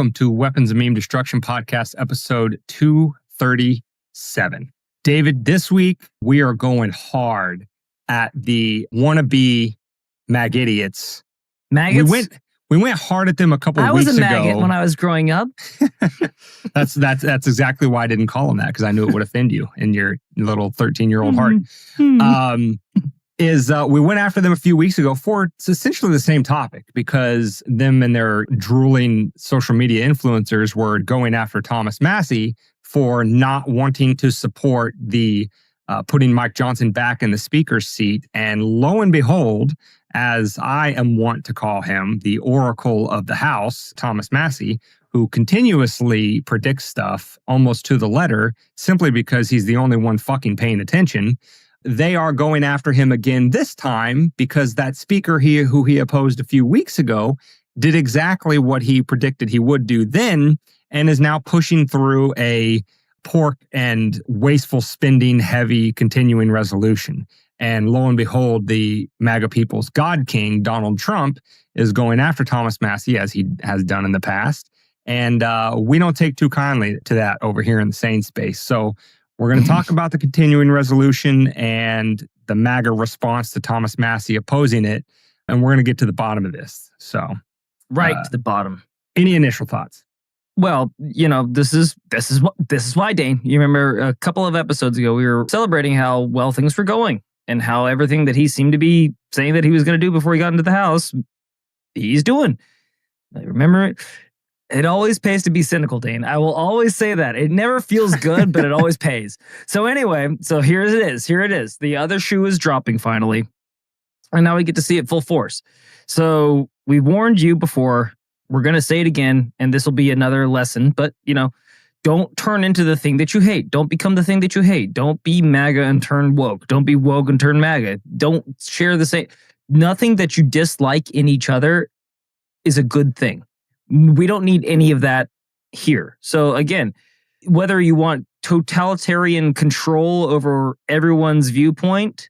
welcome to Weapons of Meme Destruction Podcast, episode 237. David, this week we are going hard at the wannabe MAGA idiots. Maggots? We went hard at them a couple of weeks ago. I was a maggot when I was growing up. That's exactly why I didn't call them that, because I knew it would offend you in your little 13-year-old heart. We went after them a few weeks ago for essentially the same topic, because them and their drooling social media influencers were going after Thomas Massie for not wanting to support the putting Mike Johnson back in the speaker's seat. And lo and behold, as I am wont to call him, the Oracle of the House, Thomas Massie, who continuously predicts stuff almost to the letter simply because he's the only one fucking paying attention. They are going after him again this time because that speaker who he opposed a few weeks ago did exactly what he predicted he would do then, and is now pushing through a pork and wasteful spending heavy continuing resolution. And lo and behold, the MAGA people's God King, Donald Trump, is going after Thomas Massie, as he has done in the past. And we don't take too kindly to that over here in the sane space. So we're going to talk about the continuing resolution and the MAGA response to Thomas Massie opposing it. And we're going to get to the bottom of this. So to the bottom. Any initial thoughts? Well, this is why, Dane. You remember a couple of episodes ago, we were celebrating how well things were going and how everything that he seemed to be saying that he was going to do before he got into the House, he's doing. I remember it. It always pays to be cynical, Dane. I will always say that. It never feels good, but it always pays. So anyway, here it is. Here it is. The other shoe is dropping finally. And now we get to see it full force. So we warned you before. We're going to say it again, and this will be another lesson. But, don't turn into the thing that you hate. Don't become the thing that you hate. Don't be MAGA and turn woke. Don't be woke and turn MAGA. Don't share the same. Nothing that you dislike in each other is a good thing. We don't need any of that here. So again, whether you want totalitarian control over everyone's viewpoint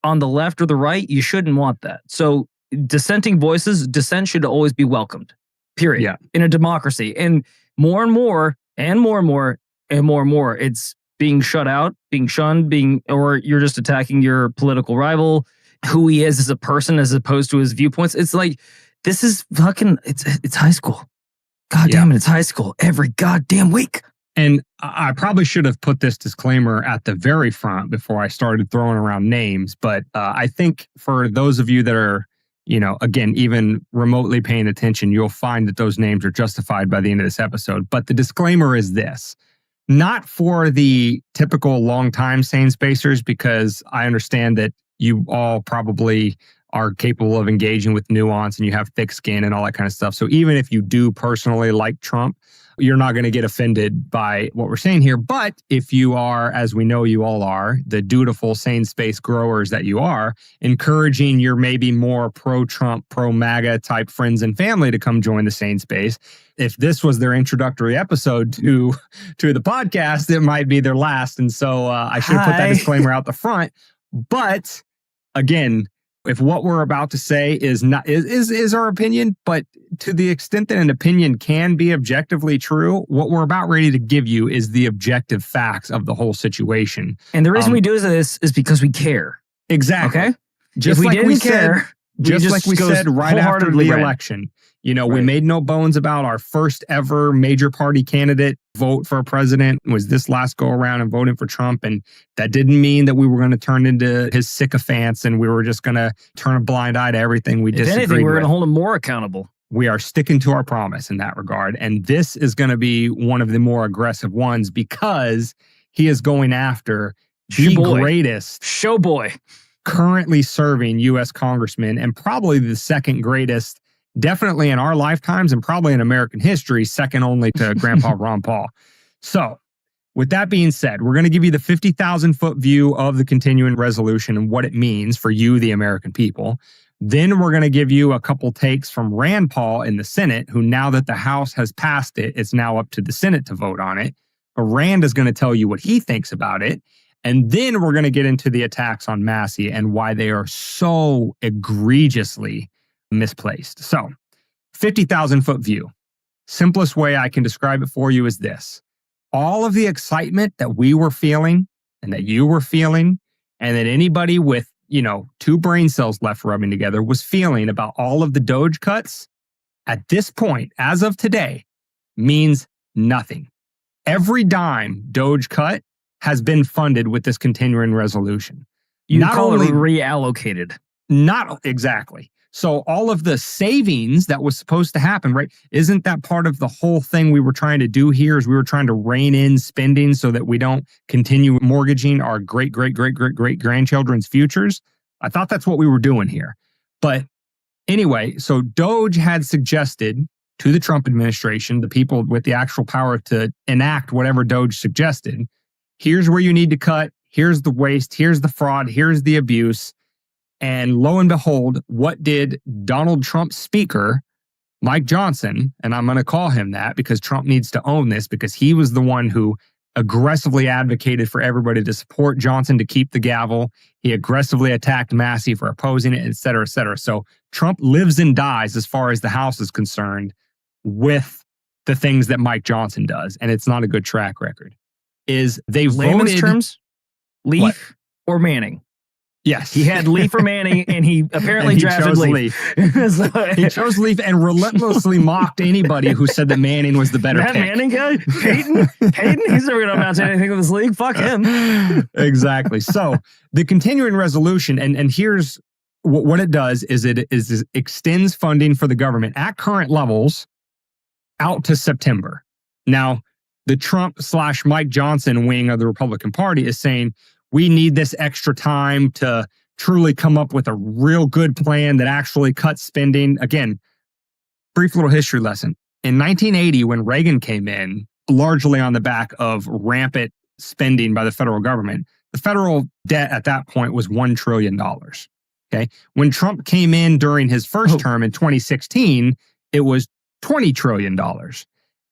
on the left or the right, you shouldn't want that. So dissenting voices, dissent should always be welcomed, period. Yeah. In a democracy. And more and more, and more and more, and more and more, it's being shut out, being shunned, or you're just attacking your political rival, who he is as a person as opposed to his viewpoints. It's like, this is fucking, it's high school. God damn it, it's high school every goddamn week. And I probably should have put this disclaimer at the very front before I started throwing around names. But I think for those of you that are, again, even remotely paying attention, you'll find that those names are justified by the end of this episode. But the disclaimer is this: not for the typical long-time sane spacers, because I understand that you all probably are capable of engaging with nuance and you have thick skin and all that kind of stuff. So even if you do personally like Trump, you're not going to get offended by what we're saying here. But if you are, as we know you all are, the dutiful sane space growers that you are, encouraging your maybe more pro-Trump, pro-MAGA type friends and family to come join the sane space, if this was their introductory episode to the podcast, it might be their last. And so I should have put that disclaimer out the front. But again, if what we're about to say is our opinion, but to the extent that an opinion can be objectively true, what we're about ready to give you is the objective facts of the whole situation. And the reason we do this is because we care. Exactly. Okay? Just if we like didn't we care, just like we said right after the election. We made no bones about our first ever major party candidate vote for a president was this last go around and voting for Trump. And that didn't mean that we were going to turn into his sycophants and we were just going to turn a blind eye to everything we disagreed with. If anything, we're going to hold him more accountable. We are sticking to our promise in that regard. And this is going to be one of the more aggressive ones because he is going after the greatest showboy currently serving U.S. congressman and probably the second greatest, definitely in our lifetimes and probably in American history, second only to Grandpa Ron Paul. So with that being said, we're going to give you the 50,000-foot view of the continuing resolution and what it means for you, the American people. Then we're going to give you a couple takes from Rand Paul in the Senate, who now that the House has passed it, it's now up to the Senate to vote on it. But Rand is going to tell you what he thinks about it. And then we're going to get into the attacks on Massie and why they are so egregiously misplaced. So 50,000-foot view. Simplest way I can describe it for you is this. All of the excitement that we were feeling and that you were feeling and that anybody with, two brain cells left rubbing together was feeling about all of the DOGE cuts at this point, as of today, means nothing. Every dime DOGE cut has been funded with this continuing resolution. You call it reallocated. Not exactly. So all of the savings that was supposed to happen, right? Isn't that part of the whole thing we were trying to do here is we were trying to rein in spending so that we don't continue mortgaging our great-great-great-great-great-grandchildren's futures? I thought that's what we were doing here. But anyway, so DOGE had suggested to the Trump administration, the people with the actual power to enact whatever DOGE suggested, here's where you need to cut, here's the waste, here's the fraud, here's the abuse. And lo and behold, what did Donald Trump's speaker, Mike Johnson, and I'm going to call him that because Trump needs to own this because he was the one who aggressively advocated for everybody to support Johnson to keep the gavel. He aggressively attacked Massie for opposing it, et cetera, et cetera. So Trump lives and dies as far as the House is concerned with the things that Mike Johnson does. And it's not a good track record. Is they Layman's voted... terms, Leaf or Manning? Yes. He had Leaf or Manning, and he apparently and he drafted chose Leaf. He chose Leaf and relentlessly mocked anybody who said that Manning was the better that pick. Manning guy? Hayden? He's never going to amount to anything with this league. Fuck him. Exactly. So the continuing resolution, and here's what it does, is it extends funding for the government at current levels out to September. Now, the Trump/Mike Johnson wing of the Republican Party is saying, we need this extra time to truly come up with a real good plan that actually cuts spending. Again, brief little history lesson. In 1980, when Reagan came in, largely on the back of rampant spending by the federal government, the federal debt at that point was $1 trillion. Okay. When Trump came in during his first term in 2016, it was $20 trillion.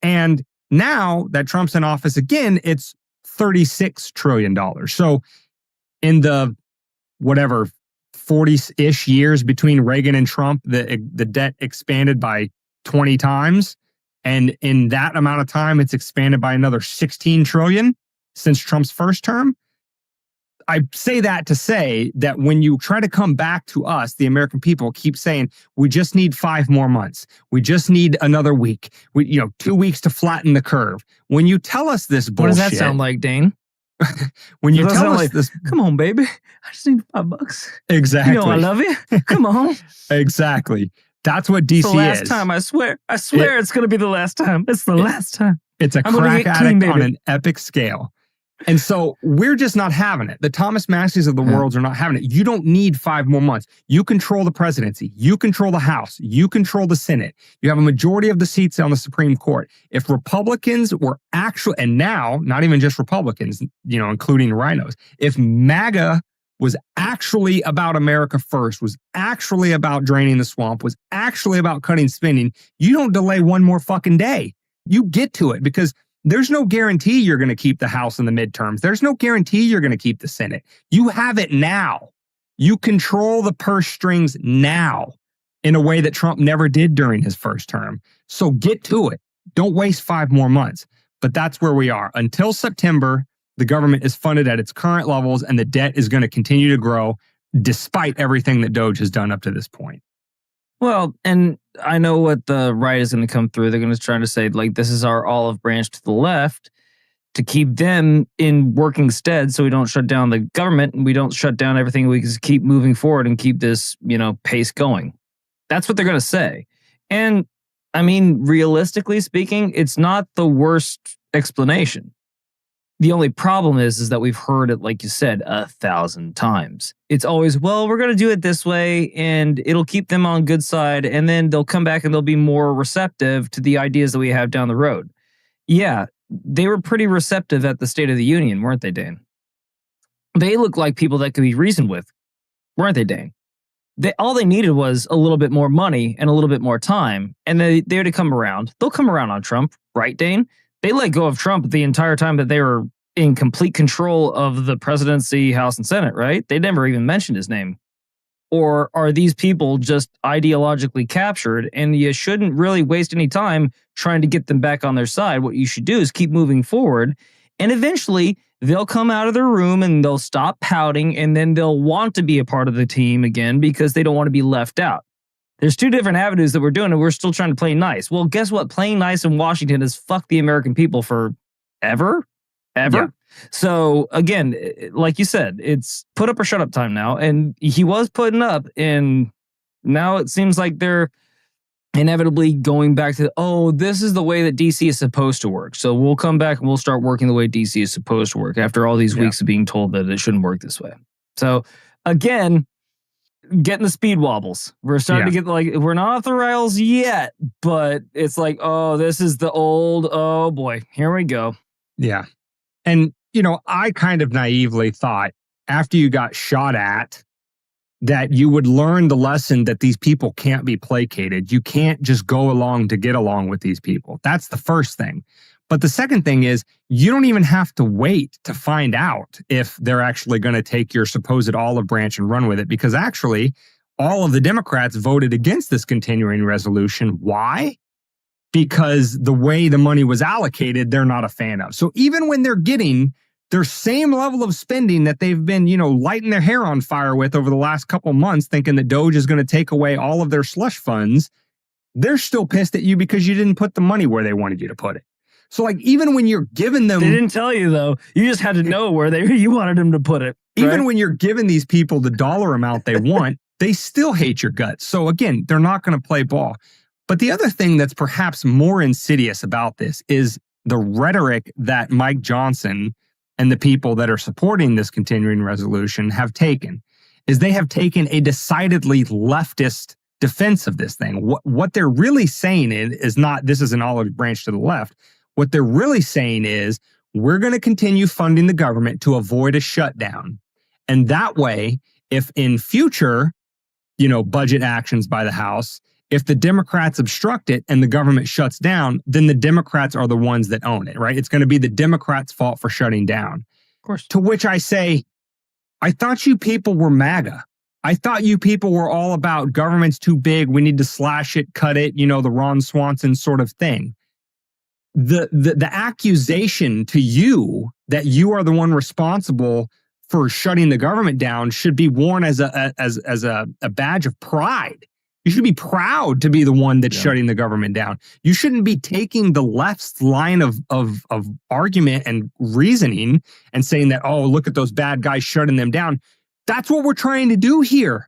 And now that Trump's in office again, it's $36 trillion. So in the 40-ish years between Reagan and Trump, the debt expanded by 20 times. And in that amount of time, it's expanded by another 16 trillion since Trump's first term. I say that to say that when you try to come back to us, the American people keep saying, we just need 5 more months. We just need another week. 2 weeks to flatten the curve. When you tell us this bullshit. What does that sound like, Dane? When you tell us this. Come on, baby. I just need $5. Exactly. I love you. Come on. Exactly. That's what DC is. It's the last time, I swear. I swear it's going to be the last time. It's the last time. It's a crack addict on an epic scale. And so we're just not having it. The Thomas Massies of the world are not having it. You don't need 5 more months. You control the presidency. You control the House. You control the Senate. You have a majority of the seats on the Supreme Court. If Republicans were actually, and now, not even just Republicans, including rhinos, if MAGA was actually about America first, was actually about draining the swamp, was actually about cutting spending, you don't delay one more fucking day. You get to it because there's no guarantee you're going to keep the House in the midterms. There's no guarantee you're going to keep the Senate. You have it now. You control the purse strings now in a way that Trump never did during his first term. So get to it. Don't waste 5 more months. But that's where we are. Until September, the government is funded at its current levels and the debt is going to continue to grow despite everything that DOGE has done up to this point. Well, and I know what the right is going to come through. They're going to try to say, this is our olive branch to the left to keep them in working stead so we don't shut down the government and we don't shut down everything. We can keep moving forward and keep this, pace going. That's what they're going to say. And I mean, realistically speaking, it's not the worst explanation. The only problem is that we've heard it, like you said, 1,000 times. It's always, well, we're going to do it this way and it'll keep them on good side. And then they'll come back and they'll be more receptive to the ideas that we have down the road. Yeah, they were pretty receptive at the State of the Union, weren't they, Dane? They look like people that could be reasoned with, weren't they, Dane? All they needed was a little bit more money and a little bit more time. And they're to come around. They'll come around on Trump, right, Dane? They let go of Trump the entire time that they were in complete control of the presidency, House, and Senate, right? They never even mentioned his name. Or are these people just ideologically captured and you shouldn't really waste any time trying to get them back on their side? What you should do is keep moving forward, and eventually they'll come out of their room and they'll stop pouting, and then they'll want to be a part of the team again because they don't want to be left out. There's two different avenues that we're doing, and we're still trying to play nice. Well, guess what? Playing nice in Washington has fucked the American people forever. Yeah. So again, like you said, it's put up or shut up time now. And he was putting up, and now it seems like they're inevitably going back to, this is the way that DC is supposed to work. So we'll come back and we'll start working the way DC is supposed to work after all these weeks of being told that it shouldn't work this way. So again, getting the speed wobbles. We're starting to get we're not off the rails yet, but it's like, this is the old, oh boy, here we go. Yeah. And, I kind of naively thought after you got shot at that you would learn the lesson that these people can't be placated. You can't just go along to get along with these people. That's the first thing. But the second thing is you don't even have to wait to find out if they're actually going to take your supposed olive branch and run with it, because actually all of the Democrats voted against this continuing resolution. Why? Because the way the money was allocated, they're not a fan of. So even when they're getting their same level of spending that they've been, lighting their hair on fire with over the last couple months, thinking that DOGE is going to take away all of their slush funds, they're still pissed at you because you didn't put the money where they wanted you to put it. So even when you're giving them... They didn't tell you, though. You just had to know where you wanted them to put it. Right? Even when you're giving these people the dollar amount they want, they still hate your guts. So again, they're not going to play ball. But the other thing that's perhaps more insidious about this is the rhetoric that Mike Johnson and the people that are supporting this continuing resolution have taken. Is they have taken a decidedly leftist defense of this thing. What they're really saying is not, this is an olive branch to the left. What they're really saying is, we're going to continue funding the government to avoid a shutdown. And that way, if in future, budget actions by the House, if the Democrats obstruct it and the government shuts down, then the Democrats are the ones that own it, right? It's going to be the Democrats' fault for shutting down. Of course. To which I say, I thought you people were MAGA. I thought you people were all about government's too big, we need to slash it, cut it, the Ron Swanson sort of thing. The accusation to you that you are the one responsible for shutting the government down should be worn as a badge of pride. You should be proud to be the one that's shutting the government down. You shouldn't be taking the left's line of argument and reasoning and saying that, look at those bad guys shutting them down. That's what we're trying to do here.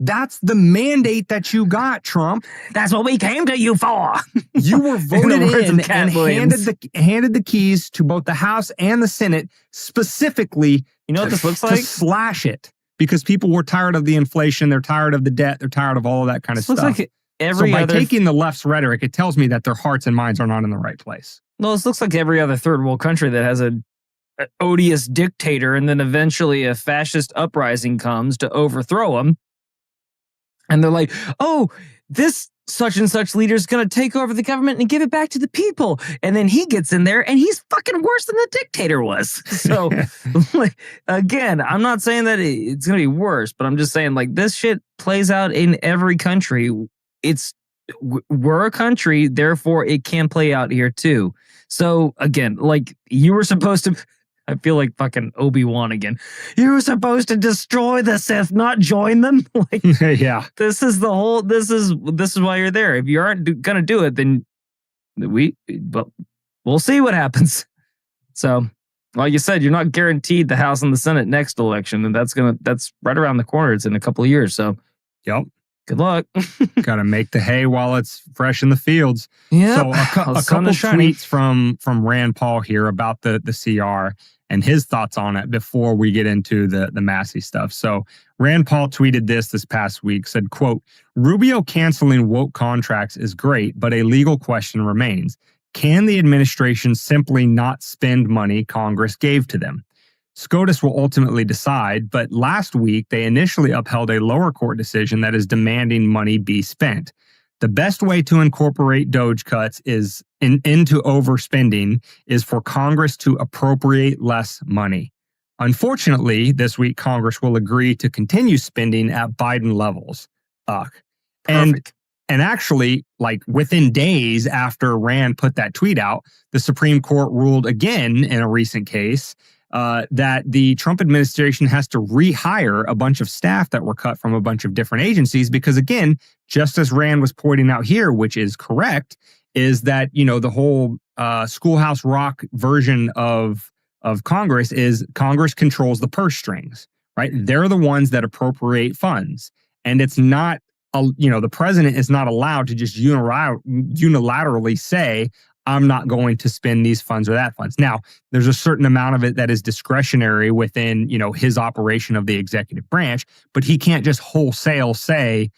That's the mandate that you got, Trump. That's what we came to you for. You were voted in and handed the keys to both the House and the Senate specifically what this looks like? To slash it. Because people were tired of the inflation, they're tired of the debt, they're tired of all of that kind of stuff. Like taking the left's rhetoric, it tells me that their hearts and minds are not in the right place. Well, this looks like every other third world country that has an odious dictator, and then eventually a fascist uprising comes to overthrow him. And they're like, this such and such leader is going to take over the government and give it back to the people. And then he gets in there and he's fucking worse than the dictator was. So again, I'm not saying that it's going to be worse, but I'm just saying this shit plays out in every country. We're a country, therefore it can play out here too. So again, you were supposed to, I feel like fucking Obi-Wan again. You were supposed to destroy the Sith, not join them. Yeah. This is why you're there. If you aren't gonna do it, then we'll see what happens. So, like you said, you're not guaranteed the House and the Senate next election, and that's right around the corner. It's in a couple of years. So, yep. Good luck. Got to make the hay while it's fresh in the fields. Yeah. So a couple tweets from Rand Paul here about the CR and his thoughts on it before we get into the Massie stuff. So Rand Paul tweeted this past week, said, quote, Rubio canceling woke contracts is great, but a legal question remains. Can the administration simply not spend money Congress gave to them? SCOTUS will ultimately decide, but last week they initially upheld a lower court decision that is demanding money be spent. The best way to incorporate DOGE cuts into overspending is for Congress to appropriate less money. Unfortunately, this week, Congress will agree to continue spending at Biden levels. Perfect. And actually, like within days after Rand put that tweet out, the Supreme Court ruled again in a recent case that the Trump administration has to rehire a bunch of staff that were cut from a bunch of different agencies because, again, just as Rand was pointing out here, which is correct, is that, the whole Schoolhouse Rock version of Congress is Congress controls the purse strings, right? They're the ones that appropriate funds. And it's not, the president is not allowed to just unilaterally say, I'm not going to spend these funds or that funds. Now, there's a certain amount of it that is discretionary within, his operation of the executive branch, but he can't just wholesale say,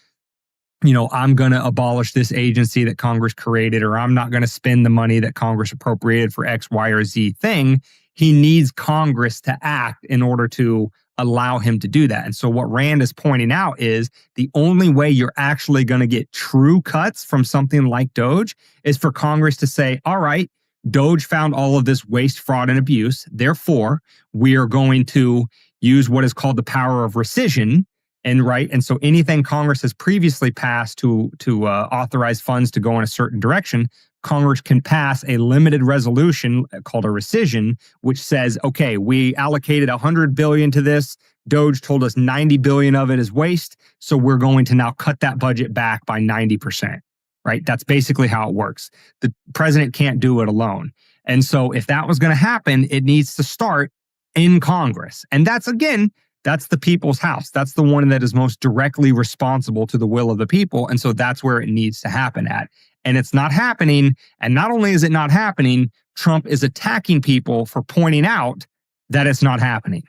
I'm going to abolish this agency that Congress created, or I'm not going to spend the money that Congress appropriated for X, Y, or Z thing. He needs Congress to act in order to allow him to do that. And so what Rand is pointing out is the only way you're actually going to get true cuts from something like DOGE is for Congress to say, all right, DOGE found all of this waste, fraud, and abuse. Therefore, we are going to use what is called the power of rescission. And so anything Congress has previously passed to authorize funds to go in a certain direction, Congress can pass a limited resolution called a rescission, which says, okay, we allocated $100 billion to this. DOGE told us $90 billion of it is waste. So we're going to now cut that budget back by 90%, right? That's basically how it works. The president can't do it alone. And so if that was going to happen, it needs to start in Congress. And that's the people's house. That's the one that is most directly responsible to the will of the people. And so that's where it needs to happen at. And it's not happening. And not only is it not happening, Trump is attacking people for pointing out that it's not happening.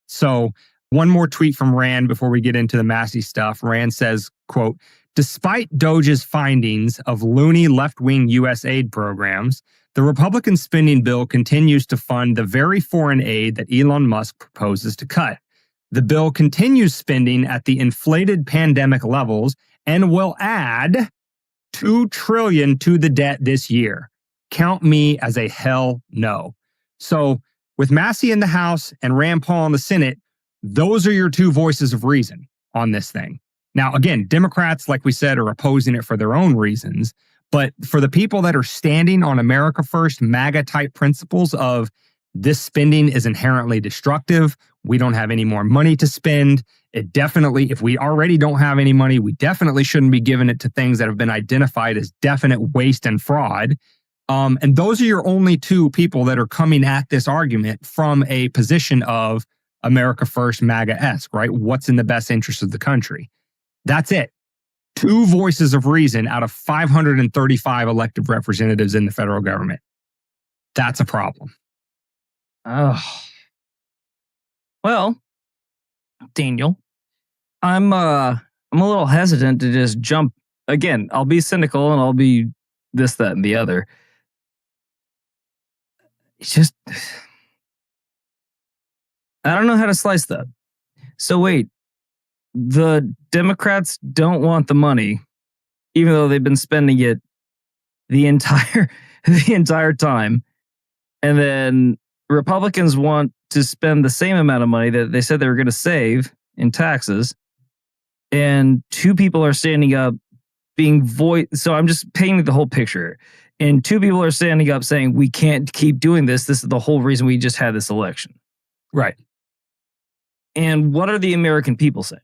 So one more tweet from Rand before we get into the Massie stuff. Rand says, quote, despite DOGE's findings of loony left-wing U.S. aid programs, the Republican spending bill continues to fund the very foreign aid that Elon Musk proposes to cut. The bill continues spending at the inflated pandemic levels and will add $2 trillion to the debt this year. Count me as a hell no. So with Massie in the House and Rand Paul in the Senate, those are your two voices of reason on this thing. Now, again, Democrats, like we said, are opposing it for their own reasons. But for the people that are standing on America First, MAGA type principles of this spending is inherently destructive, we don't have any more money to spend. It definitely, if we already don't have any money, we definitely shouldn't be giving it to things that have been identified as definite waste and fraud. And those are your only two people that are coming at this argument from a position of America First, MAGA-esque, right? What's in the best interest of the country? That's it. Two voices of reason out of 535 elected representatives in the federal government. That's a problem. Oh. Well, Daniel, I'm a little hesitant to just jump. Again, I'll be cynical and I'll be this, that, and the other. It's just, I don't know how to slice that. So wait, the Democrats don't want the money, even though they've been spending it the entire time. And then Republicans want to spend the same amount of money that they said they were going to save in taxes. And two people are standing up being So I'm just painting the whole picture. And two people are standing up saying, we can't keep doing this. This is the whole reason we just had this election. Right. And what are the American people saying?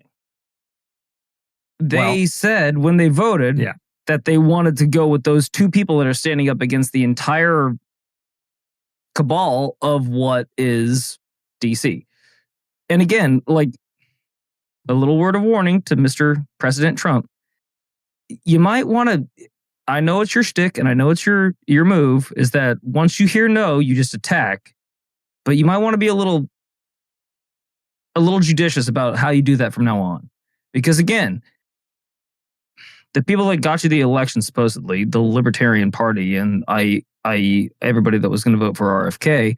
They said when they voted that they wanted to go with those two people that are standing up against the entire cabal of what is DC. And again, like a little word of warning to Mr. President Trump, you might want to, I know it's your shtick and I know it's your move, is that once you hear no, you just attack, but you might want to be a little judicious about how you do that from now on. Because again, the people that got you the election, supposedly, the Libertarian Party, and i.e. everybody that was going to vote for RFK,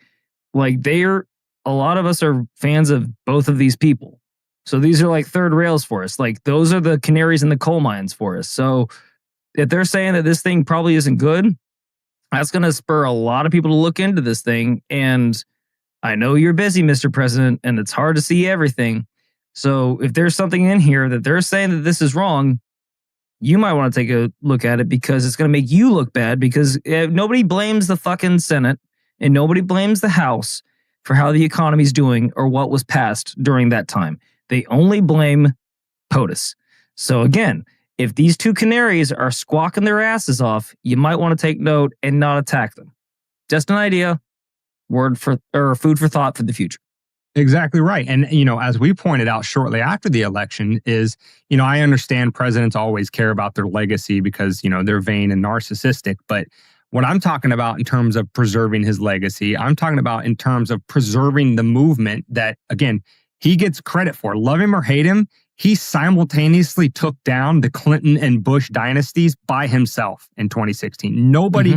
like a lot of us are fans of both of these people. So these are like third rails for us. Like those are the canaries in the coal mines for us. So if they're saying that this thing probably isn't good, that's going to spur a lot of people to look into this thing. And I know you're busy, Mr. President, and it's hard to see everything. So if there's something in here that they're saying that this is wrong, you might want to take a look at it because it's going to make you look bad because nobody blames the fucking Senate and nobody blames the House for how the economy's doing or what was passed during that time. They only blame POTUS. So again, if these two canaries are squawking their asses off, you might want to take note and not attack them. Just an idea, food for thought for the future. Exactly right. And, as we pointed out shortly after the election is, I understand presidents always care about their legacy because, they're vain and narcissistic. But what I'm talking about in terms of preserving his legacy, I'm talking about in terms of preserving the movement that, again, he gets credit for. Love him or hate him, he simultaneously took down the Clinton and Bush dynasties by himself in 2016. Nobody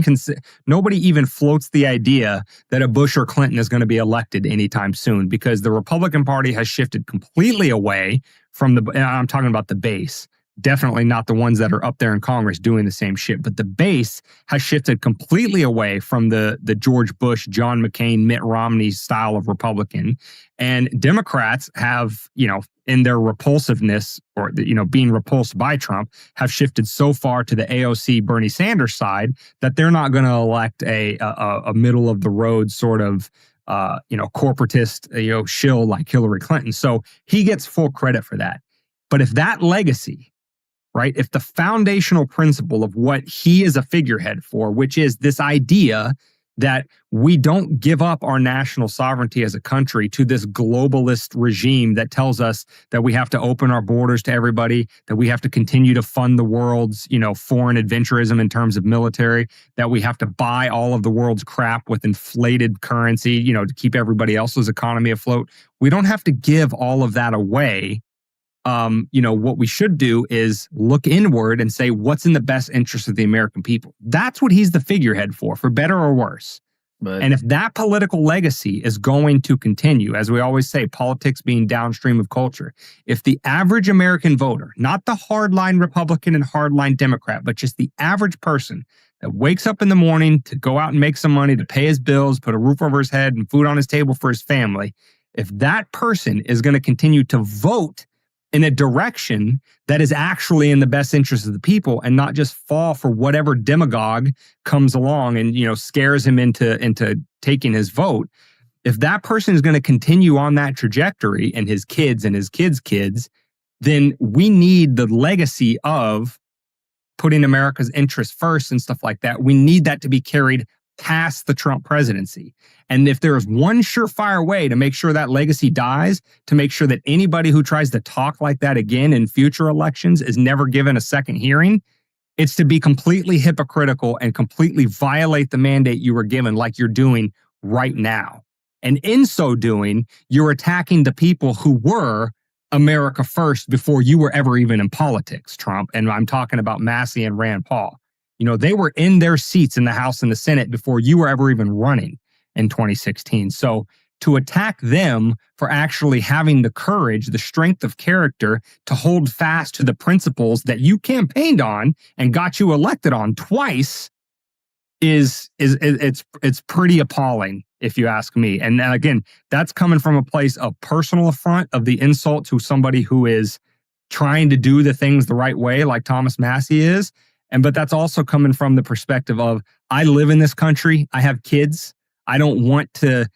even floats the idea that a Bush or Clinton is going to be elected anytime soon because the Republican Party has shifted completely away from I'm talking about the base. Definitely not the ones that are up there in Congress doing the same shit. But the base has shifted completely away from the George Bush, John McCain, Mitt Romney style of Republican. And Democrats have, in their repulsiveness or, being repulsed by Trump, have shifted so far to the AOC Bernie Sanders side that they're not going to elect a middle of the road sort of, corporatist, shill like Hillary Clinton. So he gets full credit for that. But if that legacy, right, if the foundational principle of what he is a figurehead for, which is this idea that we don't give up our national sovereignty as a country to this globalist regime that tells us that we have to open our borders to everybody, that we have to continue to fund the world's, foreign adventurism in terms of military, that we have to buy all of the world's crap with inflated currency, to keep everybody else's economy afloat. We don't have to give all of that away. What we should do is look inward and say, what's in the best interest of the American people? That's what he's the figurehead for better or worse. And if that political legacy is going to continue, as we always say, politics being downstream of culture, if the average American voter, not the hardline Republican and hardline Democrat, but just the average person that wakes up in the morning to go out and make some money to pay his bills, put a roof over his head and food on his table for his family, if that person is going to continue to vote in a direction that is actually in the best interest of the people and not just fall for whatever demagogue comes along and, scares him into taking his vote. If that person is going to continue on that trajectory and his kids and his kids' kids, then we need the legacy of putting America's interests first and stuff like that. We need that to be carried past the Trump presidency. And if there is one surefire way to make sure that legacy dies, to make sure that anybody who tries to talk like that again in future elections is never given a second hearing, it's to be completely hypocritical and completely violate the mandate you were given like you're doing right now. And in so doing, you're attacking the people who were America first before you were ever even in politics, Trump. And I'm talking about Massie and Rand Paul. They were in their seats in the House and the Senate before you were ever even running in 2016. So to attack them for actually having the courage, the strength of character to hold fast to the principles that you campaigned on and got you elected on twice it's pretty appalling, if you ask me. And again, that's coming from a place of personal affront, of the insult to somebody who is trying to do the things the right way, like Thomas Massie is. But that's also coming from the perspective of, I live in this country. I have kids. I don't want to,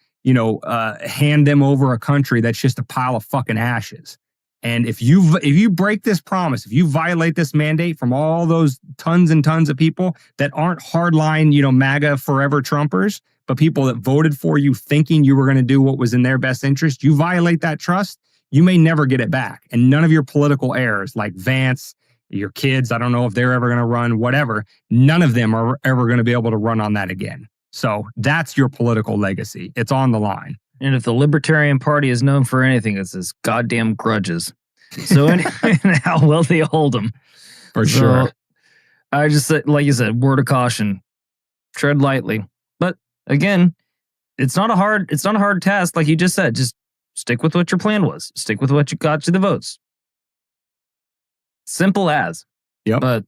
hand them over a country that's just a pile of fucking ashes. And if you break this promise, if you violate this mandate from all those tons and tons of people that aren't hardline, MAGA forever Trumpers, but people that voted for you thinking you were going to do what was in their best interest, you violate that trust, you may never get it back. And none of your political heirs like Vance, your kids, I don't know if they're ever going to run, whatever. None of them are ever going to be able to run on that again. So that's your political legacy. It's on the line. And if the Libertarian Party is known for anything, it's its goddamn grudges. So and how well they hold them. For sure. I just said, like you said, word of caution, tread lightly. But again, it's not a hard task. Like you just said, just stick with what your plan was. Stick with what you got you the votes. Simple as. Yep. But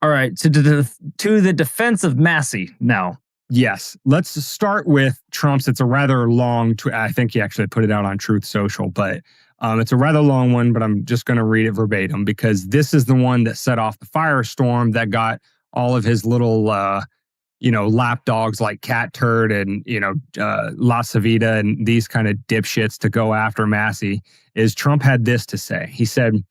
all right, to the defense of Massie now. Yes. Let's start with Trump's. It's a rather long, I think he actually put it out on Truth Social, but it's a rather long one, but I'm just going to read it verbatim because this is the one that set off the firestorm that got all of his little, lapdogs like Cat Turd and, La Savita and these kind of dipshits to go after Massie. Is Trump had this to say. He said,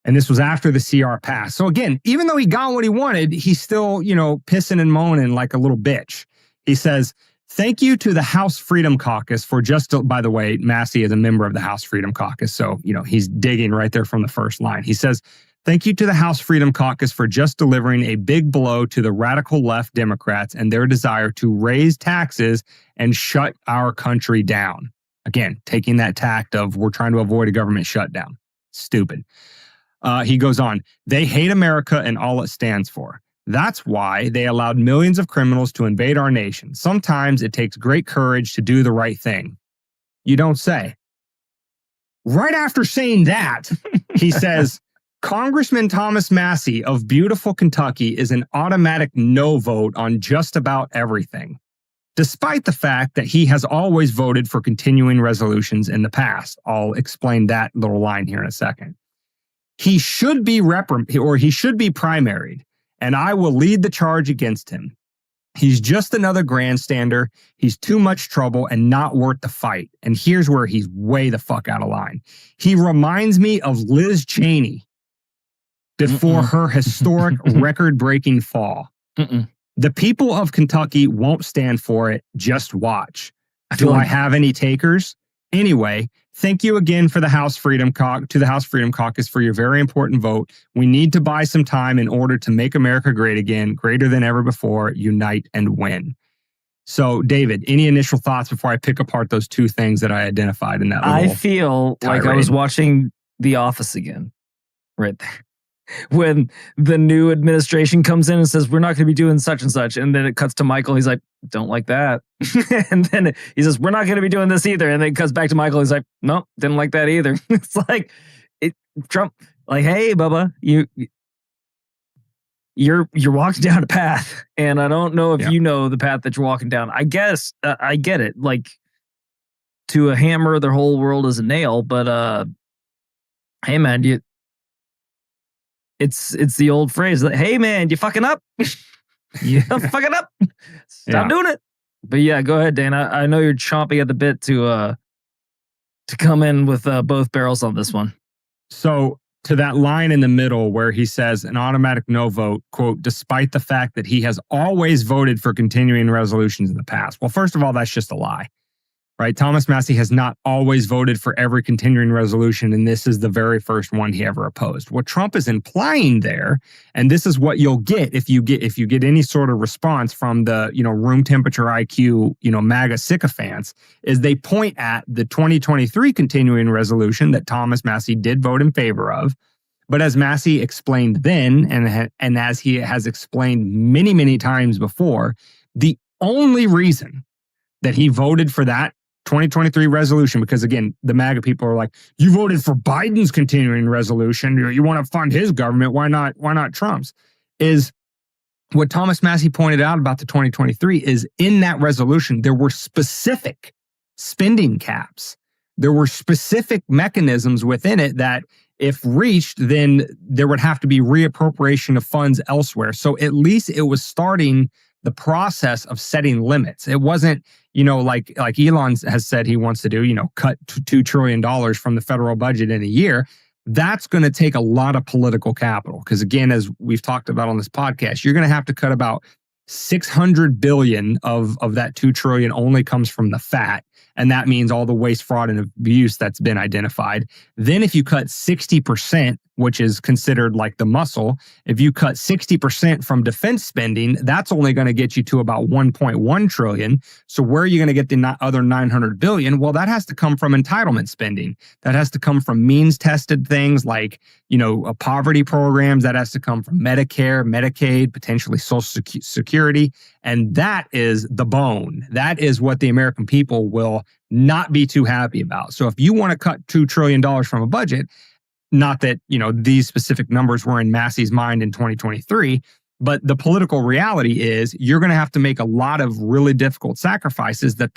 and this was after the CR passed. So again, even though he got what he wanted, he's still, pissing and moaning like a little bitch. He says, thank you to the House Freedom Caucus for by the way, Massie is a member of the House Freedom Caucus. So, he's digging right there from the first line. He says, thank you to the House Freedom Caucus for just delivering a big blow to the radical left Democrats and their desire to raise taxes and shut our country down. Again, taking that tact of we're trying to avoid a government shutdown. Stupid. He goes on, they hate America and all it stands for. That's why they allowed millions of criminals to invade our nation. Sometimes it takes great courage to do the right thing. You don't say. Right after saying that, he says, Congressman Thomas Massie of beautiful Kentucky is an automatic no vote on just about everything, despite the fact that he has always voted for continuing resolutions in the past. I'll explain that little line here in a second. He should be primaried, and I will lead the charge against him. He's just another grandstander. He's too much trouble and not worth the fight. And here's where he's way the fuck out of line. He reminds me of Liz Cheney before her historic record-breaking fall. The people of Kentucky won't stand for it. Just watch. Do I have any takers? Anyway, thank you again for the House Freedom Caucus for your very important vote. We need to buy some time in order to make America great again, greater than ever before. Unite and win. So, David, any initial thoughts before I pick apart those two things that I identified in that little I feel tirade? like I was watching The Office again, right there. When the new administration comes in and says, we're not going to be doing such and such. And then it cuts to Michael. He's like, don't like that. And then he says, we're not going to be doing this either. And then it cuts back to Michael. He's like, nope, didn't like that either. It's like Trump, like, hey, Bubba, you're walking down a path. And I don't know if you know the path that you're walking down. I guess I get it. Like, to a hammer, their whole world is a nail. But hey, man, It's the old phrase that, hey, man, you fucking up. You fucking up. Stop doing it. But yeah, go ahead, Dana. I know you're chomping at the bit to come in with both barrels on this one. So to that line in the middle where he says an automatic no vote, quote, despite the fact that he has always voted for continuing resolutions in the past. Well, first of all, that's just a lie. Right? Thomas Massie has not always voted for every continuing resolution, and this is the very first one he ever opposed. What Trump is implying there, and this is what you'll get if you get any sort of response from the room temperature IQ MAGA sycophants, is they point at the 2023 continuing resolution that Thomas Massie did vote in favor of. But as Massie explained then, and as he has explained many, many times before, the only reason that he voted for that 2023 resolution, because again, the MAGA people are like, you voted for Biden's continuing resolution. You want to fund his government. Why not Trump's? Is what Thomas Massie pointed out about the 2023 is in that resolution, there were specific spending caps. There were specific mechanisms within it that if reached, then there would have to be reappropriation of funds elsewhere. So at least it was starting the process of setting limits. It wasn't, like Elon has said he wants to do, cut $2 trillion from the federal budget in a year. That's going to take a lot of political capital. Because again, as we've talked about on this podcast, you're going to have to cut about 600 billion of that 2 trillion only comes from the fat. And that means all the waste, fraud, and abuse that's been identified. Then if you cut 60%, which is considered like the muscle, if you cut 60% from defense spending, that's only going to get you to about 1.1 trillion. So where are you going to get the other 900 billion? Well, that has to come from entitlement spending. That has to come from means tested things like, poverty programs. That has to come from Medicare, Medicaid, potentially Social Security. And that is the bone. That is what the American people will not be too happy about. So if you want to cut $2 trillion from a budget, not that, these specific numbers were in Massie's mind in 2023, But the political reality is you're going to have to make a lot of really difficult sacrifices that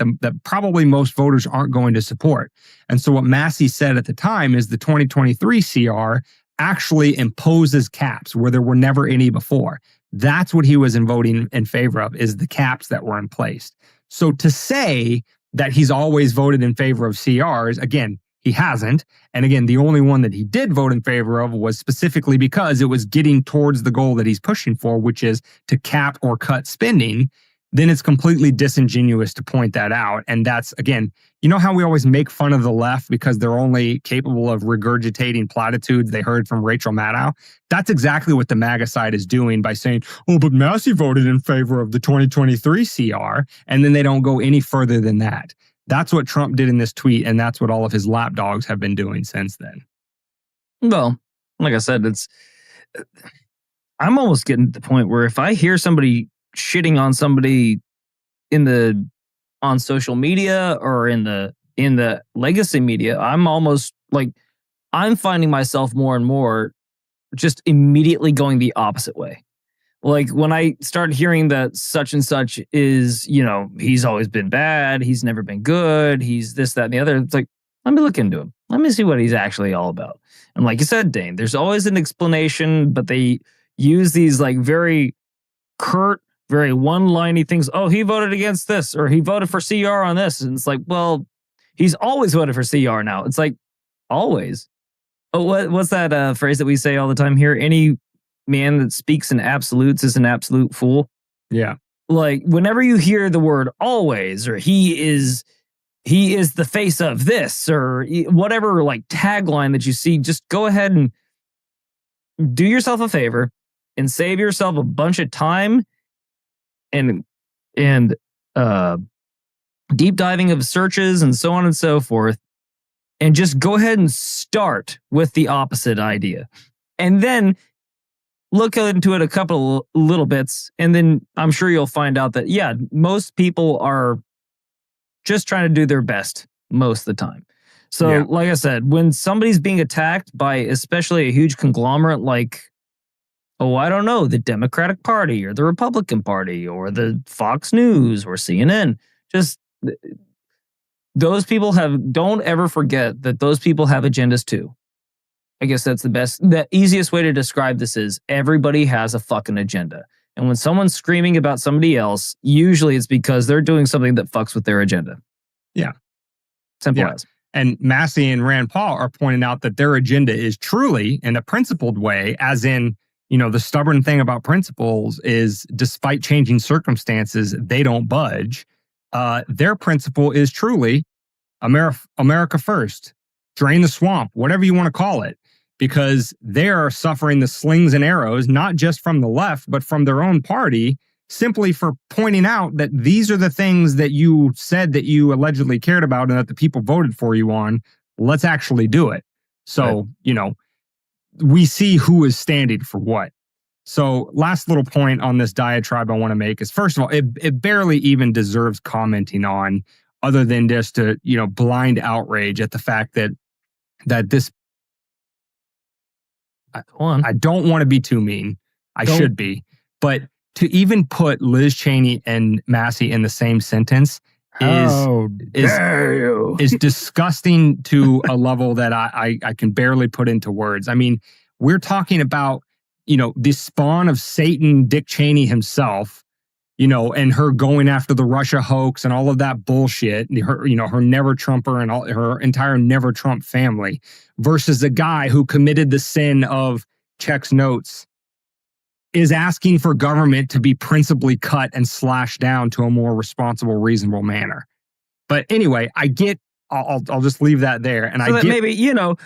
probably most voters aren't going to support. And so what Massie said at the time is the 2023 CR actually imposes caps where there were never any before. That's what he was voting in favor of, is the caps that were in place. So to say that he's always voted in favor of CRs, again, he hasn't. And again, the only one that he did vote in favor of was specifically because it was getting towards the goal that he's pushing for, which is to cap or cut spending. Then it's completely disingenuous to point that out. And that's, again, you know how we always make fun of the left because they're only capable of regurgitating platitudes they heard from Rachel Maddow? That's exactly what the MAGA side is doing by saying, oh, but Massie voted in favor of the 2023 CR. And then they don't go any further than that. That's what Trump did in this tweet, and that's what all of his lapdogs have been doing since then. Well, like I said, I'm almost getting to the point where if I hear somebody shitting on somebody on social media or in the legacy media, I'm almost like, I'm finding myself more and more just immediately going the opposite way. Like when I start hearing that such and such is, he's always been bad, he's never been good, he's this, that, and the other. It's like, let me look into him. Let me see what he's actually all about. And like you said, Dane, there's always an explanation, but they use these like very curt, very one-liney things. Oh, he voted against this, or he voted for CR on this. And it's like, well, he's always voted for CR now. It's like, always. Oh, what's that phrase that we say all the time here? Any man that speaks in absolutes is an absolute fool. Yeah. Like whenever you hear the word always, or he is the face of this, or whatever like tagline that you see, just go ahead and do yourself a favor and save yourself a bunch of time and deep diving of searches and so on and so forth. And just go ahead and start with the opposite idea. And then look into it a couple little bits, and then I'm sure you'll find out that, yeah, most people are just trying to do their best most of the time. So, yeah. Like I said, when somebody's being attacked by especially a huge conglomerate like, I don't know, the Democratic Party or the Republican Party or the Fox News or CNN, just those people don't ever forget that those people have agendas too. I guess that's the easiest way to describe this is everybody has a fucking agenda. And when someone's screaming about somebody else, usually it's because they're doing something that fucks with their agenda. Yeah. Simple as. And Massie and Rand Paul are pointing out that their agenda is truly in a principled way, as in, the stubborn thing about principles is despite changing circumstances, they don't budge. Their principle is truly America first, drain the swamp, whatever you want to call it. Because they are suffering the slings and arrows, not just from the left, but from their own party, simply for pointing out that these are the things that you said that you allegedly cared about and that the people voted for you on. Let's actually do it. So, we see who is standing for what. So last little point on this diatribe I want to make is, first of all, it barely even deserves commenting on, other than just to, blind outrage at the fact that this, I don't want to be too mean. I should be. But to even put Liz Cheney and Massie in the same sentence is disgusting to a level that I can barely put into words. I mean, we're talking about, the spawn of Satan, Dick Cheney himself, and her going after the Russia hoax and all of that bullshit, her never Trumper and all her entire never Trump family, versus a guy who committed the sin of checks notes, is asking for government to be principally cut and slashed down to a more responsible, reasonable manner. But anyway, I'll just leave that there. And so maybe,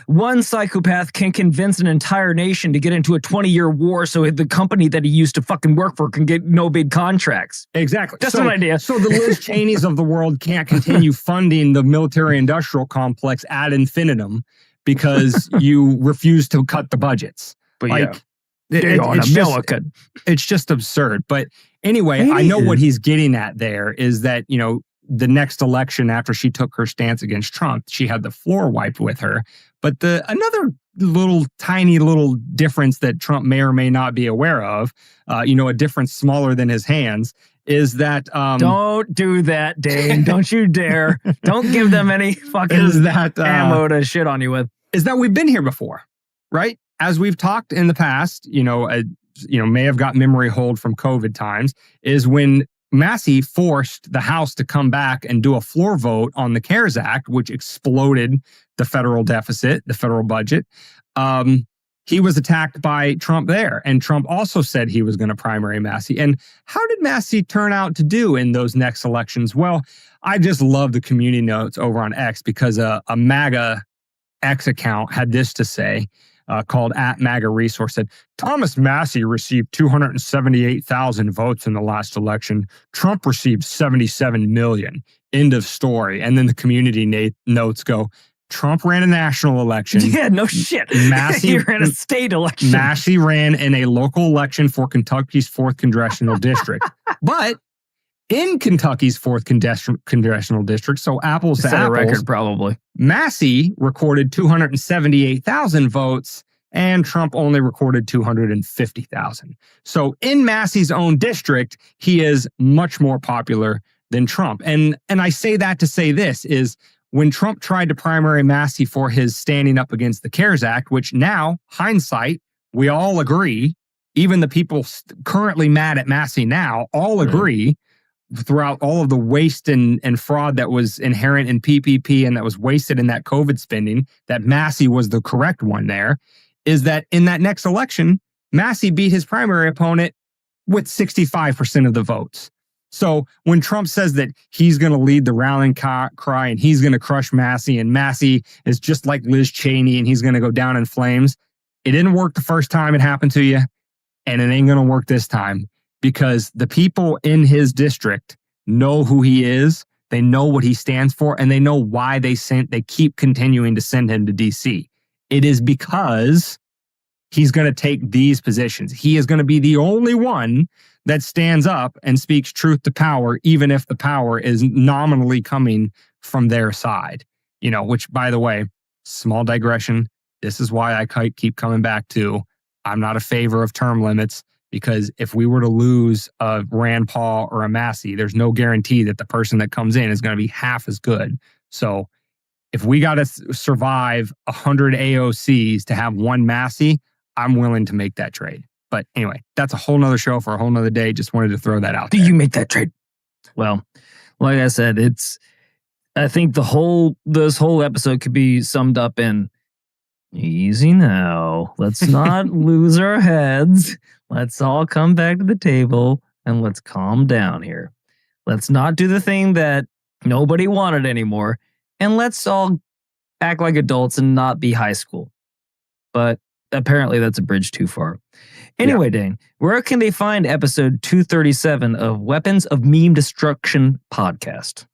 one psychopath can convince an entire nation to get into a 20-year war so the company that he used to fucking work for can get no big contracts. Exactly. That's an idea. So the Liz Cheneys of the world can't continue funding the military-industrial complex ad infinitum because you refuse to cut the budgets. But it's just absurd. But anyway, I know what he's getting at there is that, the next election after she took her stance against Trump, she had the floor wiped with her. But another tiny little difference that Trump may or may not be aware of, a difference smaller than his hands, is that don't do that, Dane. Don't you dare. Don't give them any fucking ammo to shit on you with. Is that we've been here before, right? As we've talked in the past, may have got memory hold from COVID times, is when Massie forced the House to come back and do a floor vote on the CARES Act, which exploded the federal deficit, the federal budget. He was attacked by Trump there. And Trump also said he was going to primary Massie. And how did Massie turn out to do in those next elections? Well, I just love the community notes over on X because a MAGA X account had this to say, called @MAGA Resource, said, Thomas Massie received 278,000 votes in the last election. Trump received 77 million. End of story. And then the community notes go, Trump ran a national election. Yeah, no shit. Massie he ran a state election. Massie ran in a local election for Kentucky's 4th Congressional District. But in Kentucky's 4th Congressional District, so apples to apples, record probably, Massie recorded 278,000 votes and Trump only recorded 250,000. So in Massie's own district, he is much more popular than Trump. And I say that to say this is, when Trump tried to primary Massie for his standing up against the CARES Act, which now, hindsight, we all agree, even the people currently mad at Massie now, all agree throughout all of the waste and fraud that was inherent in PPP and that was wasted in that COVID spending, that Massie was the correct one there, is that in that next election, Massie beat his primary opponent with 65% of the votes. So when Trump says that he's going to lead the rallying cry and he's going to crush Massie and Massie is just like Liz Cheney and he's going to go down in flames, it didn't work the first time it happened to you, and it ain't going to work this time because the people in his district know who he is, they know what he stands for, and they know why they keep continuing to send him to D.C. It is because he's going to take these positions. He is going to be the only one that stands up and speaks truth to power, even if the power is nominally coming from their side. Which, by the way, small digression, this is why I keep coming back to, I'm not a favor of term limits, because if we were to lose a Rand Paul or a Massie, there's no guarantee that the person that comes in is going to be half as good. So if we got to survive 100 AOCs to have one Massie, I'm willing to make that trade. But anyway, that's a whole nother show for a whole nother day. Just wanted to throw that out there. Do you make that trade? Well, like I said, I think this whole episode could be summed up in easy now. Let's not lose our heads. Let's all come back to the table and let's calm down here. Let's not do the thing that nobody wanted anymore. And let's all act like adults and not be high school. But apparently that's a bridge too far. Anyway, Dane, where can they find episode 237 of Weapons of Meme Destruction podcast? You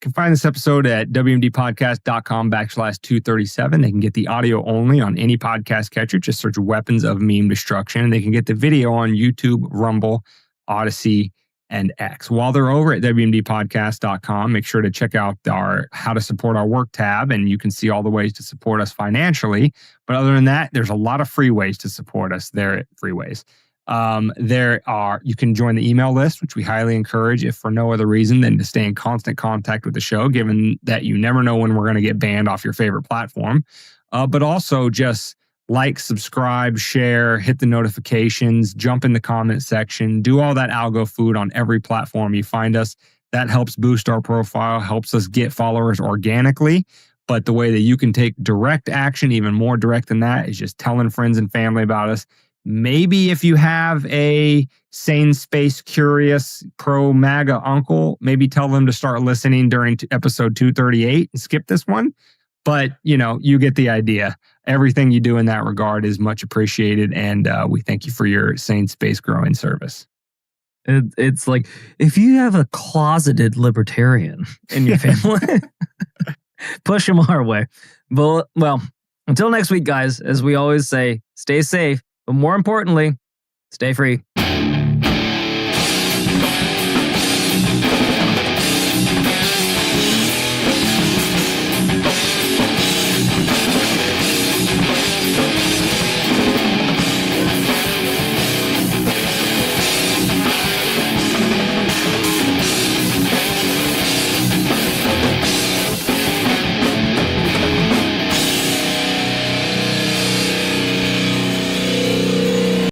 can find this episode at wmdpodcast.com/237. They can get the audio only on any podcast catcher. Just search Weapons of Meme Destruction. And they can get the video on YouTube, Rumble, Odyssey, and X. While they're over at WMDpodcast.com, make sure to check out our How to Support Our Work tab, and you can see all the ways to support us financially. But other than that, there's a lot of free ways to support us there at Freeways. You can join the email list, which we highly encourage, if for no other reason than to stay in constant contact with the show, given that you never know when we're going to get banned off your favorite platform. But also just like, subscribe, share, hit the notifications, jump in the comment section, do all that algo food on every platform you find us. That helps boost our profile, helps us get followers organically. But the way that you can take direct action, even more direct than that, is just telling friends and family about us. Maybe if you have a sane space curious pro MAGA uncle, maybe tell them to start listening during episode 238 and skip this one. But, you get the idea. Everything you do in that regard is much appreciated. And we thank you for your sane space growing service. It's like, if you have a closeted libertarian in your family, push them our way. Well, until next week, guys, as we always say, stay safe. But more importantly, stay free.